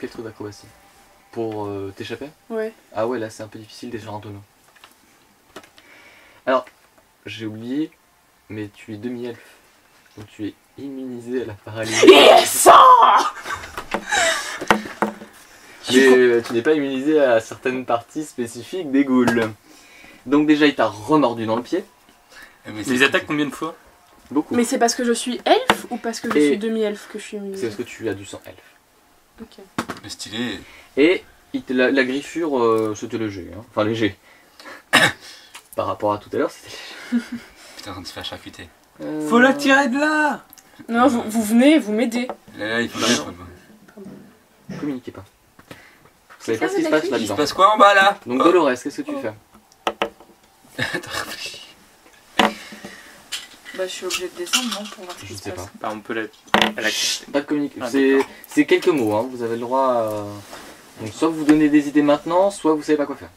Quel truc d'acrobatie? Pour t'échapper? Ouais. Ah ouais, là c'est un peu difficile déjà un tonneau. Alors, j'ai oublié, mais tu es demi-elfe. Donc tu es immunisé à la paralysie. Yes! Mais tu n'es pas immunisé à certaines parties spécifiques des ghouls. Donc déjà il t'a remordu dans le pied. Les attaques combien de fois? Beaucoup. Mais c'est parce que je suis elfe ou parce que je suis demi-elfe que je suis C'est immunisée? parce que tu as du sang elfe. Ok. Mais stylé. Et la griffure, c'était léger. Hein. Enfin léger. Par rapport à tout à l'heure, c'était léger. Putain, on se fait charcuter. Faut la tirer de là. Non, vous venez, vous m'aidez. Là, il faut Bah que non. Communiquez pas. Vous savez pas ce qui se passe Il se là-dedans. passe quoi en bas là? Donc Dolores, qu'est-ce que tu fais? Attends, réfléchis. Bah, je suis obligée de descendre, non, pour voir ce Je qui ne se sais passe. pas. Bah, on peut la... Pas de communication. Ah, d'accord. C'est quelques mots, hein. Vous avez le droit à... Donc soit vous donnez des idées maintenant, soit vous savez pas quoi faire.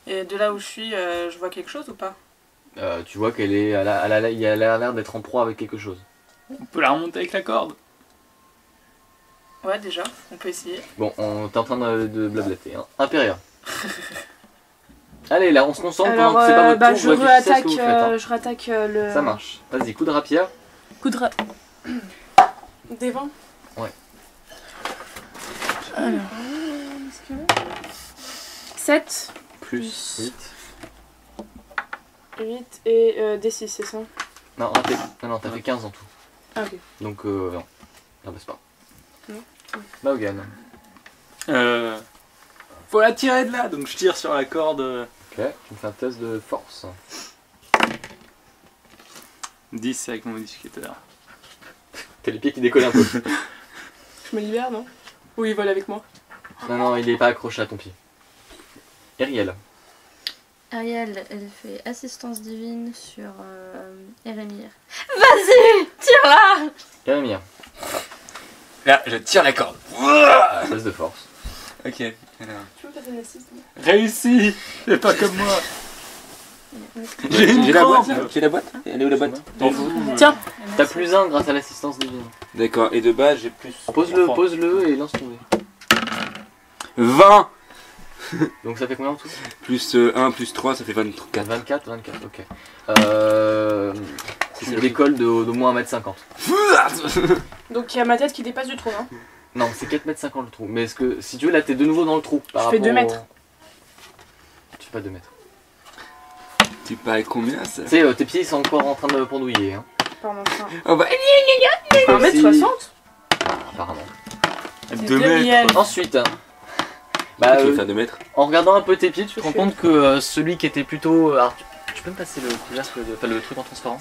Et de là où je suis, je vois quelque chose ou pas? Tu vois qu'elle est, elle a l'air d'être en proie avec quelque chose. On peut la remonter avec la corde. Ouais, déjà, on peut essayer. Bon, t'es en train de blablater. Hein. Impérial. Allez, là, on se concentre Alors, pendant que c'est pas votre tour. je vous réfléchissez à ce que réattaque, vous faites, hein. je réattaque le... Ça marche. Vas-y, coup de rapière. Coup de Des 20. Ouais. Alors... 7, Plus 8. 8 et D6, c'est ça? Non, raté. Non, t'as fait 15 en tout. Ah, ok. Donc, non. Non, bah, c'est pas. Non. Vaughan. Faut la tirer de là, donc je tire sur la corde. Ok, tu me fais un test de force. 10 avec mon modificateur. T'as les pieds qui décollent un peu. Je me libère, non? Ou il vole avec moi? Non, il est pas accroché à ton pied. Ariel. Ariel, elle fait assistance divine sur Erémir. Vas-y, tire-la! Erémir. Là, je tire la corde. Test de force. Ok. Alors. Tu veux passer une assiste? Réussi. C'est pas comme moi. J'ai J'ai la boîte là. J'ai la boîte. Elle est où la boîte? Tiens! T'as plus 1 grâce à l'assistance divine. D'accord, et de base j'ai plus. Pose-le et lance ton dé. 20 Donc ça fait combien en tout? plus 1 plus 3, ça fait 24. 24, ok. C'est une décolle d'au moins 1m50. Donc il y a ma tête qui dépasse du trou, hein? Non, c'est 4m50 le trou. Mais est-ce que, si tu veux, là t'es de nouveau dans le trou. Je fais 2 mètres. Tu fais pas 2 mètres. Tu parais combien ça? Tu sais, tes pieds ils sont encore en train de pendouiller. Hein. Pardon, ça. Oh bah. 1m60? Apparemment. 2 mètres. Ensuite, bah, Tu veux faire 2 mètres? en regardant un peu tes pieds, tu te rends compte que celui qui était plutôt... alors, tu peux me passer le couvercle, enfin le truc en transparent?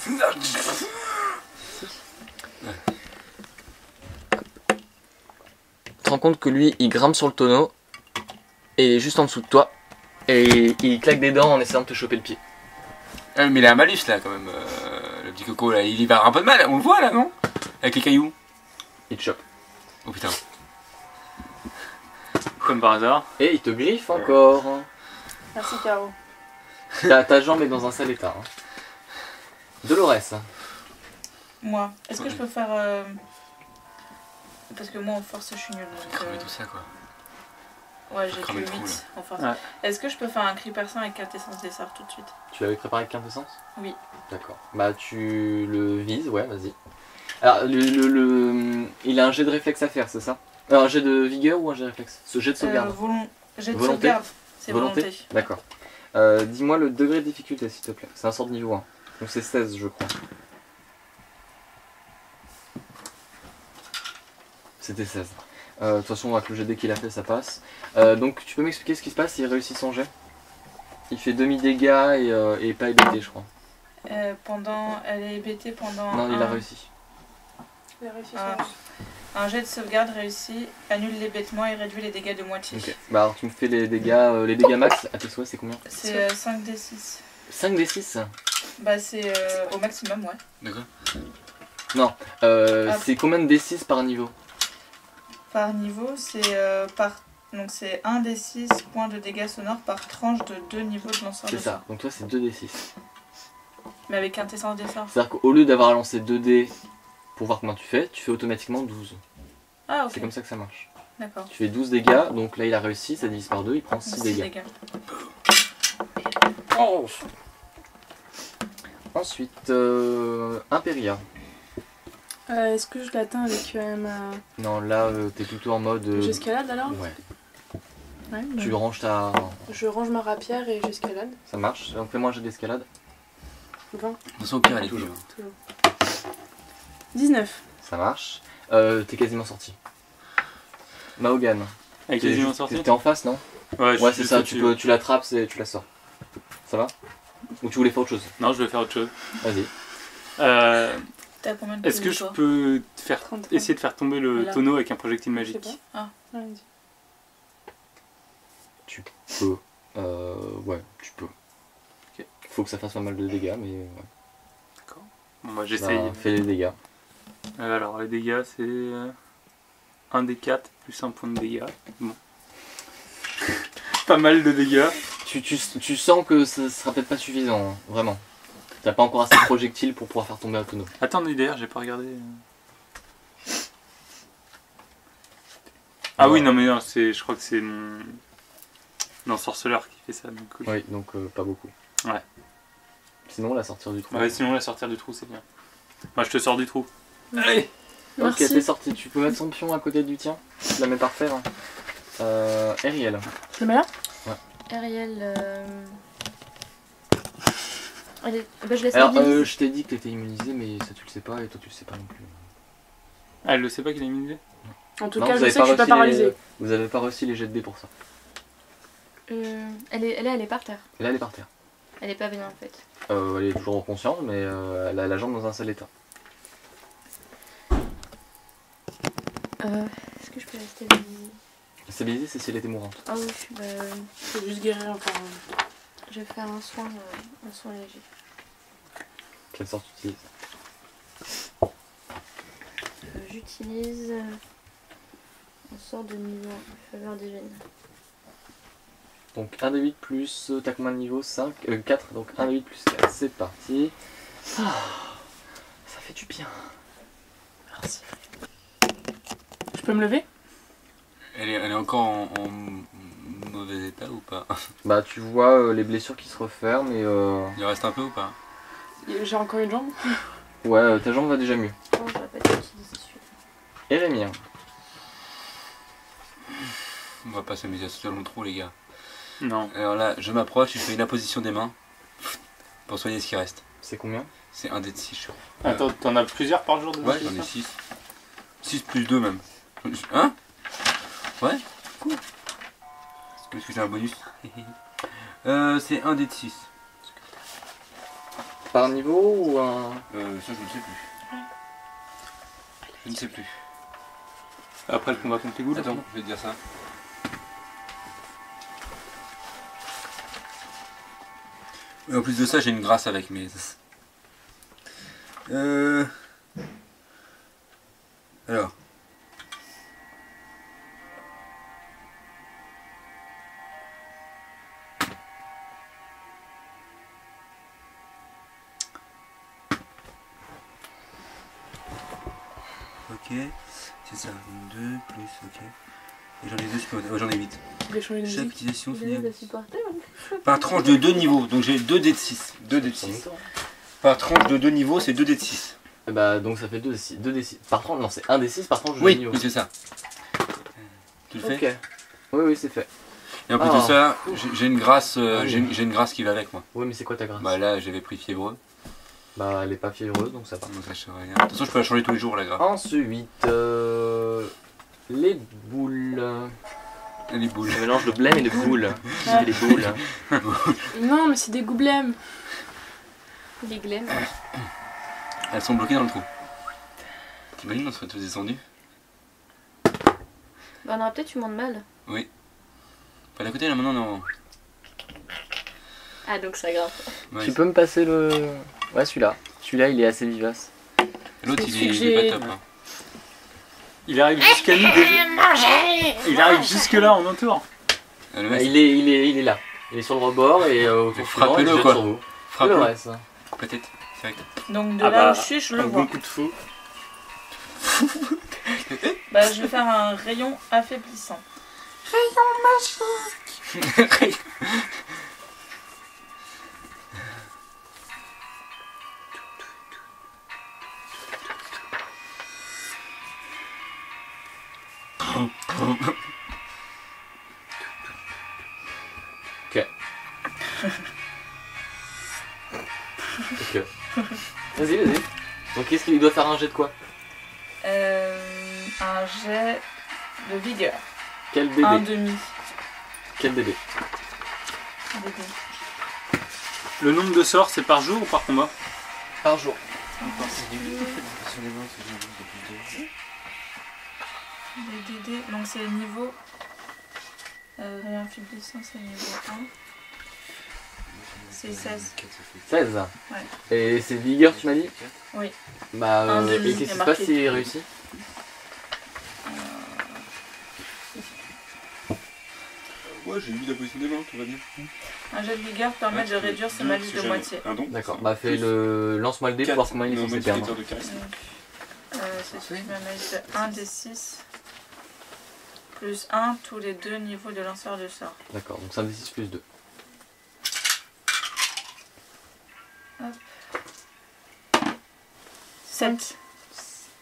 Tu te rends compte que lui, il grimpe sur le tonneau, et il est juste en dessous de toi, et il claque des dents en essayant de te choper le pied. Ah, mais il a un malus là quand même. Le petit coco là, il y va avoir un peu de mal. On le voit là, non? Avec les cailloux. Il te chope. Oh putain. Comme par hasard. Et il te griffe encore. Merci, Caro. Ta jambe est dans un sale état. Hein. Dolores. Moi, est-ce que je peux faire... Parce que moi, en force, je suis nulle. J'ai Donc, cramé tout ça quoi. ouais, j'ai que cramé le trou, 8 en force. Ouais. Est-ce que je peux faire un cri perçant avec quintessence des sorts tout de suite? Tu l'avais préparé avec quintessence? Oui. D'accord. Bah tu le vises, ouais, vas-y. Alors, il a un jet de réflexe à faire, c'est ça? Un jet de vigueur ou un jet de réflexe? Ce jet de sauvegarde. Jet de Volonté. sauvegarde. C'est volonté. D'accord. Dis-moi le degré de difficulté, s'il te plaît. C'est un sort de niveau 1. Donc c'est 16, je crois. C'était 16. De toute façon, avec le jet dé qu'il a fait, ça passe. Donc tu peux m'expliquer ce qui se passe s'il réussit son jet? Il fait demi-dégâts et pas hébété, je crois. Elle est hébétée pendant... Non, il a réussi. Il a réussi Ah. ça. Un jet de sauvegarde réussi, annule l'hébétement et réduit les dégâts de moitié. Ok. Bah alors tu me fais les dégâts max. À tes souhaits, c'est combien? C'est 5d6. 5 des 6? Bah c'est au maximum, ouais. D'accord. Non. Ah. C'est combien de D6 par niveau? Par niveau, c'est Donc c'est 1 des 6 points de dégâts sonores par tranche de 2 niveaux de lanceur de C'est sorts. ça. Donc toi, c'est 2 D6. Mais avec quintessence des sorts. C'est-à-dire qu'au lieu d'avoir à lancer 2 dés pour voir comment tu fais automatiquement 12. Ah ok. C'est comme ça que ça marche. D'accord. Tu fais 12 dégâts, donc là il a réussi, ça divise par 2, il prend 6 6 dégâts. dégâts. Oh. Ensuite, Imperia. Est-ce que je l'atteins avec ma... Non, là t'es plutôt en mode. J'escalade alors? Ouais. Ouais, Tu bah, ranges ta. je range ma rapière et j'escalade. Ça marche. Donc fais-moi un jet d'escalade. 20. De toute façon, au pire, elle est Toujours. toujours. 19. Ça marche. T'es quasiment sorti. Mahogan. Elle est T'es quasiment juste- sortie. T'es en face, non? Ouais, je Ouais, suis c'est ça. dessus. Tu l'attrapes et tu la sors. Ça va? Ou tu voulais faire autre chose? Non, je vais faire autre chose. Vas-y. T'as combien de Est-ce que PV, je toi peux faire 30. essayer de faire tomber le Là. tonneau avec un projectile Je sais magique? pas. Ouais, vas-y. Tu peux. Ouais, tu peux. Ok. Faut que ça fasse pas mal de dégâts, mais ouais. D'accord. Bon, bah j'essaye. Bah, fais les dégâts. Alors, les dégâts, c'est 1 des 4 plus 1 point de dégâts. Bon. Pas mal de dégâts. Tu sens que ça sera peut-être pas suffisant, hein, vraiment. T'as pas encore assez de projectiles pour pouvoir faire tomber un tonneau. Attendez, d'ailleurs, j'ai pas regardé. Ah oui, non, mais non, je crois que c'est mon sorceleur qui fait ça. Donc, oui. Oui, donc pas beaucoup. Ouais. Sinon, la sortir du trou. Ouais, sinon, la sortir du trou, c'est bien. Moi, je te sors du trou. Allez! Ok, Merci. t'es sorti. Tu peux mettre son pion à côté du tien. Tu la mets par terre. Ariel. Je le mets là? Ariel. Allez, bah, je laisse Alors, stabilise. je t'ai dit que t'étais immunisé, mais ça tu le sais pas et toi tu le sais pas non plus. Ah, elle le sait pas qu'il est immunisé? En tout Non, cas, vous je avez sais que je suis pas réussi paralysée. Vous avez pas réussi les jets de dés pour ça. Elle est par terre. Et là, elle est par terre. Elle est pas bien en fait. Elle est toujours consciente, mais elle a la jambe dans un sale état. Est-ce que je peux la stabiliser? Stabiliser, c'est si elle était mourante. Ah oui, bah, Je vais juste guérir encore. je vais faire un soin léger. Quelle sorte tu utilises? J'utilise un sort de niveau faveur divine. Donc 1 de 8 plus, t'as combien de niveau? 5, 4, donc 1 de 8 plus 4, c'est parti. Ah, ça fait du bien. Merci. Je peux me lever? Elle est encore en mauvais état ou pas? Bah tu vois les blessures qui se referment et Il reste un peu ou pas? J'ai encore une jambe? ouais, ta jambe va déjà mieux. Oh, j'aurais pas dû utiliser celui-là. Erémir. On va pas s'amuser à sauter dans le trou, les gars. Non. Alors là, je m'approche et je fais une imposition des mains pour soigner ce qui reste. C'est combien? C'est un dé de 6, je crois. Attends, t'en as plusieurs par jour de Ouais, c'est j'en ai ça 6. 6 plus 2 même. Hein? Ouais? Cool. Est-ce que j'ai un bonus? C'est un dé de 6. Par niveau ou un... Ça, je ne sais plus. Je ne sais plus. Après le combat contre les ghouls. Attends, je vais te dire ça. Et en plus de ça, j'ai une grâce avec mes... Alors. Ok, c'est ça, 2 plus, ok. Et j'en ai 2 supplémentaires, j'en ai 8. Je vais changer de Chaque musique. utilisation Vous finit allez la supporter hein? par tranche de 2 niveaux, donc j'ai 2 dés de 6. 2 dés de 6. Par tranche de 2 niveaux, c'est 2 dés de 6. Bah donc ça fait 2 des 6. Par tranche, non c'est 1 des 6 par tranche de Oui, niveau. oui c'est ça. Tu le fais? Ok. Oui, oui, c'est fait. Et en plus Ah. de ça, j'ai une grâce, Ah oui. j'ai une grâce qui va avec moi. Oui, mais c'est quoi ta grâce? Bah là, j'avais pris fiévreux. Bah elle est pas fiévreuse donc ça va. Donc ça change rien. De toute façon, je peux la changer tous les jours la grâce. Ensuite, les boules. Les boules. Le mélange de blême et de boules. J'ai les boules. Non, mais c'est des goublèmes. Les glemmes. Elles sont bloquées dans le trou. T'imagines, on serait tous descendus? Bah, on aura peut-être eu moins de mal. Oui. Pas d'à côté là maintenant, non. Ah, donc ça grave. Ouais, Tu peux me passer le... Ouais, celui-là. Celui-là, il est assez vivace. L'autre, C'est il est celui que pas top. Hein. Il arrive jusqu'à nous déjà. Il arrive jusque là en entour. Le Ah, mec, il est là. Il est sur le rebord et au tour suivant, il Frappez-le, jette quoi. sur vous. frappe Le reste. la tête. Direct. Donc de Ah là bah, où je suis, je le un vois. bon coup de fou. Bah, je vais faire un rayon affaiblissant. Ok. Vas-y, vas-y. Donc qu'est-ce qu'il doit faire un jet de quoi? Un jet de vigueur. Quel DD? Un demi. Quel DD? DD. Le nombre de sorts, c'est par jour ou par combat? Par jour. Les DD, donc c'est le niveau. Rayon affaiblissant, c'est le niveau 1. C'est 16. 16. Ouais. Et c'est vigueur, tu m'as dit? Oui. Bah, Un demi, et il qu'est-ce y qui a se passe marqué. s'il réussit? Ouais, j'ai mis la position des mains, tout va bien. Un jet de vigueur permet de réduire ce malus de moitié. D'accord, Bah, lance-moi le dé pour voir combien il est censé perdre. Donc, c'est celui de mettre 1 des 6 plus 1 tous les 2 niveaux de lanceur de sort. D'accord, donc c'est un D6 plus 2. Hop. 5. 7.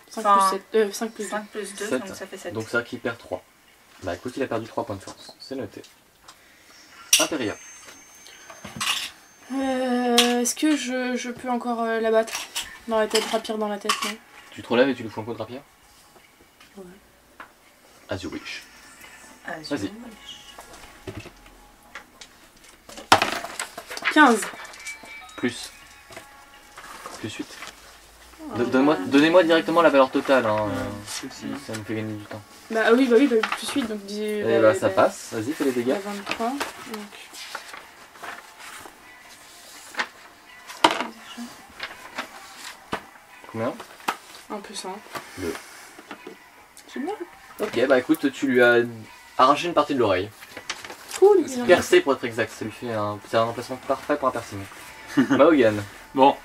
5 Enfin, plus 7. 5 plus 2. 5 plus 2, 7. donc ça fait 7. Donc c'est vrai qu'il perd 3. Bah écoute, il a perdu 3 points de force. C'est noté. Imperia. Est-ce que je peux encore l'abattre dans la tête, rapier dans la tête, non? Tu te relèves et tu lui fous un coup de rapier? Ouais. As you wish. Vas-y. 15. Plus 8. Donnez-moi directement la valeur totale, hein. Ça me fait gagner du temps. Bah oui, plus 8, donc Et bah ça passe, vas-y, fais les dégâts. 23. Donc. Combien? 1 plus 1. 2. C'est bien. Ok, bah écoute, tu lui as arraché une partie de l'oreille. Cool. Percé pour être exact, ça lui fait c'est un emplacement parfait pour un piercing. Mahogan. Bon,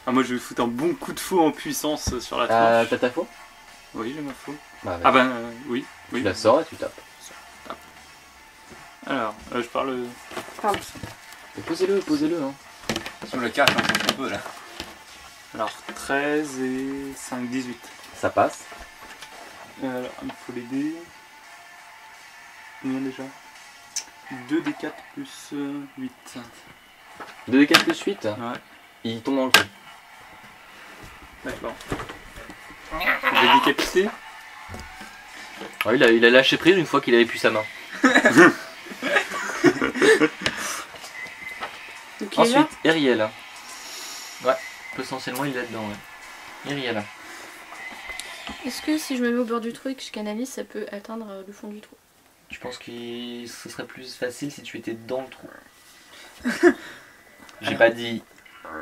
moi je vais foutre un bon coup de fou en puissance sur la tranche. T'as ta faux? Oui, j'ai ma faux. Bah, Ah ben oui. tu Oui. la sors et tu tapes. Alors, je parle. Pardon. Et posez-le, hein. Sur le carte, on s'en peu là. Alors, 13 et 5, 18. Ça passe. Alors, il faut l'aider. Combien déjà 2 des 4 plus 8. 2 des 4 plus 8, Ouais, il tombe dans le trou. d'accord. Je vais décapiter. Ouais, il a lâché prise une fois qu'il avait plus sa main. Donc il est là. Ensuite, Eriel. Ouais, potentiellement il est là-dedans, ouais. Eriel. Est-ce que si je me mets au bord du trou et que je canalise, ça peut atteindre le fond du trou? Je pense que ce serait plus facile si tu étais dans le trou. J'ai pas dit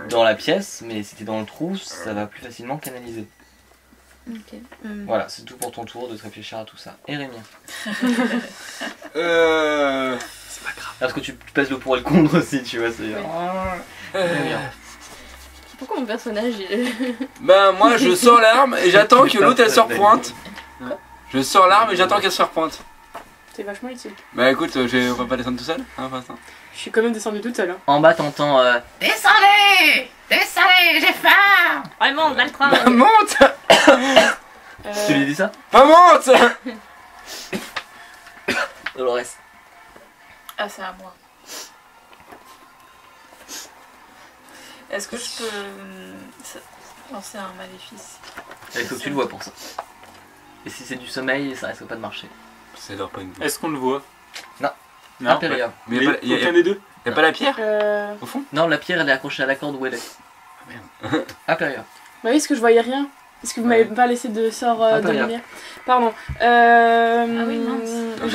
dans la pièce, mais si t'es dans le trou, ça va plus facilement canaliser. Ok. Voilà, c'est tout pour ton tour de te réfléchir à tout ça. Et Rémi. C'est pas grave. Parce que tu pèses le pour et le contre aussi, tu vois. C'est... Ouais. Pourquoi mon personnage il... Ben moi je sors l'arme et j'attends que l'autre elle se repointe. Je sors l'arme et j'attends qu'elle se repointe. C'est vachement utile. Bah écoute, on va pas descendre tout seul, hein, pour l'instant. Je suis quand même descendue toute seule. Hein. En bas, t'entends. Descendez, j'ai faim. Vraiment, là le train. Bah monte. Tu lui dis ça? Bah monte. Dolores. Ah, c'est à moi. Est-ce que je peux lancer un maléfice? Il faut que tu le vois pour ça. Et si c'est du sommeil, ça risque pas de marcher. Ça dort pas une boule. Est-ce qu'on le voit? Non. Non. Imperia. Mais Mais y a aucun des deux? pas la pierre au fond? Non, la pierre elle est accrochée à la corde où elle est. Merde. Imperia. Bah oui, parce que je voyais rien. Est-ce que vous m'avez pas laissé de sort de pas lumière? Pardon. Ah oui, mince. On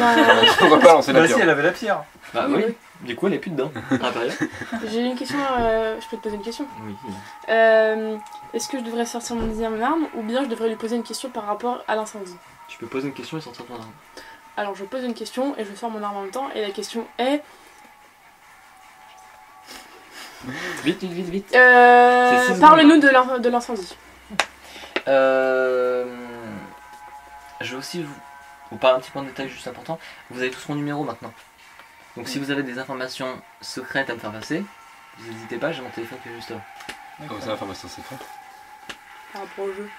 va pas lancer la pierre. elle avait la pierre. Bah Oui, oui. Du coup, elle est plus dedans. Imperia. J'ai une question. Je peux te poser une question. Oui. Est-ce que je devrais sortir mon deuxième arme ou bien je devrais lui poser une question par rapport à l'incendie? Tu peux poser une question et sortir ton arme. Alors je pose une question et je sors mon arme en même temps et la question est Vite. C'est 6 parle-nous de l'incendie. je vais aussi vous parler un petit point de détail juste important. Vous avez tous mon numéro maintenant. Donc si vous avez des informations secrètes à me faire passer, vous n'hésitez pas, j'ai mon téléphone qui est juste là. Comme ça, l'information secrète. Par rapport au jeu.